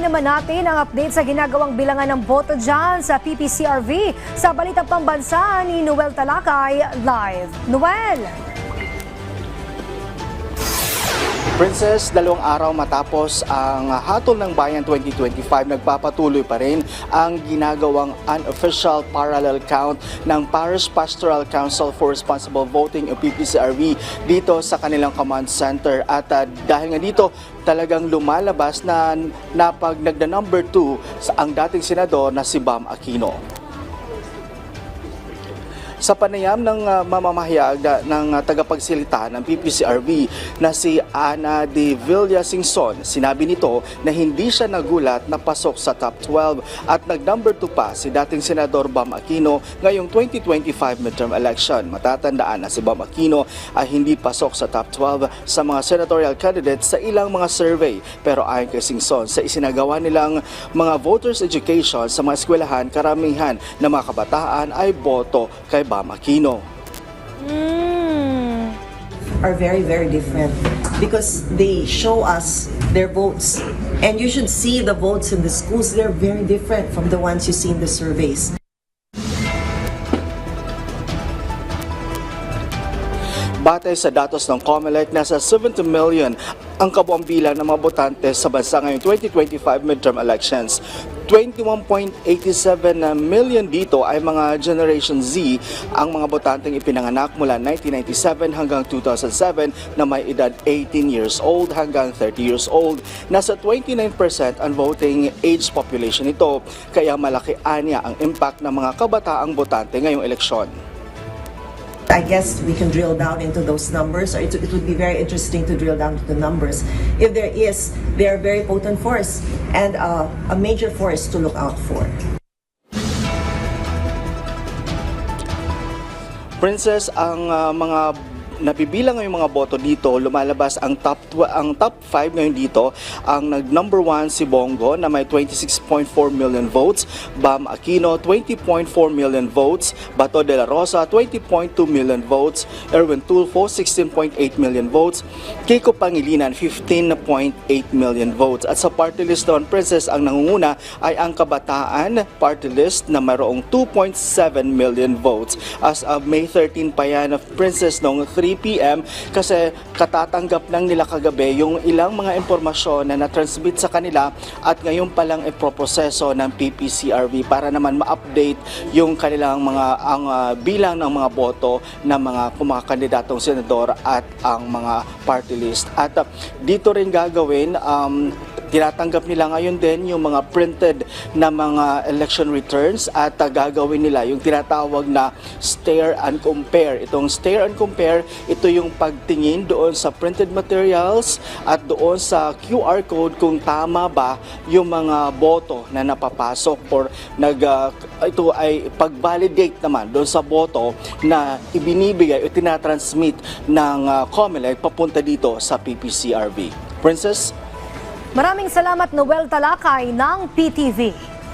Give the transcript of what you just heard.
naman natin ang update sa ginagawang bilangan ng boto dyan sa PPCRV sa Balitang Pambansa ni Noel Talakay live. Noel! Princess, 2 araw matapos ang Hatol ng Bayan 2025, nagpapatuloy pa rin ang ginagawang unofficial parallel count ng Parish Pastoral Council for Responsible Voting o PPCRV dito sa kanilang command center. At dahil nga dito, talagang lumalabas na pag nagda-number 2 ang dating senador na si Bam Aquino. Sa panayam ng mamamahayag ng tagapagsalita ng PPCRV na si Ana de Villasingson, sinabi nito na hindi siya nagulat na pasok sa top 12 at nag-number 2 pa si dating Senador Bam Aquino ngayong 2025 midterm election. Matatandaan na si Bam Aquino ay hindi pasok sa top 12 sa mga senatorial candidates sa ilang mga survey. Pero ayon kay Singson, sa isinagawa nilang mga voters education sa mga eskwelahan, karamihan ng mga kabataan ay boto kay Bam Aquino. Are very, very different because they show us their votes. And you should see the votes in the schools. They're very different from the ones you see in the surveys. Batay sa datos ng COMELEC, nasa 70 million ang kabuang bilang ng mga botante sa bansa ngayong 2025 midterm elections. 21.87 million dito ay mga Generation Z, ang mga botanteng ipinanganak mula 1997 hanggang 2007 na may edad 18 years old hanggang 30 years old. Nasa 29% ang voting age population nito, kaya malaki anya ang impact ng mga kabataang botante ngayong eleksyon. I guess we can drill down into those numbers, or it would be very interesting to drill down to the numbers. If there is, they are very potent force and a major force to look out for. Princess, ang mga nabibilang ngayong mga boto dito, lumalabas ang top 5 ngayon dito. Ang nag-number 1 si Bongo na may 26.4 million votes, Bam Aquino 20.4 million votes, Bato de la Rosa 20.2 million votes, Erwin Tulfo 16.8 million votes, Kiko Pangilinan 15.8 million votes. At sa party list doon, Princess, ang nangunguna ay ang Kabataan party list na mayroong 2.7 million votes. As of May 13 pa yan, Princess, noong 3 p.m. kasi katatanggap lang nila kagabi yung ilang mga impormasyon na na-transmit sa kanila at ngayon pa lang iproproseso ng PPCRV para naman ma-update yung kanilang bilang ng mga boto ng mga kandidatong senador at ang mga party list. At dito rin gagawin, tinatanggap nila ngayon din yung mga printed na mga election returns at gagawin nila yung tinatawag na stare and compare. Itong stare and compare, ito yung pagtingin doon sa printed materials at doon sa QR code kung tama ba yung mga boto na napapasok or ito ay pag-validate naman doon sa boto na ibinibigay o tinatransmit ng COMELEC papunta dito sa PPCRV. Princess? Maraming salamat, Noel Talakay ng PTV.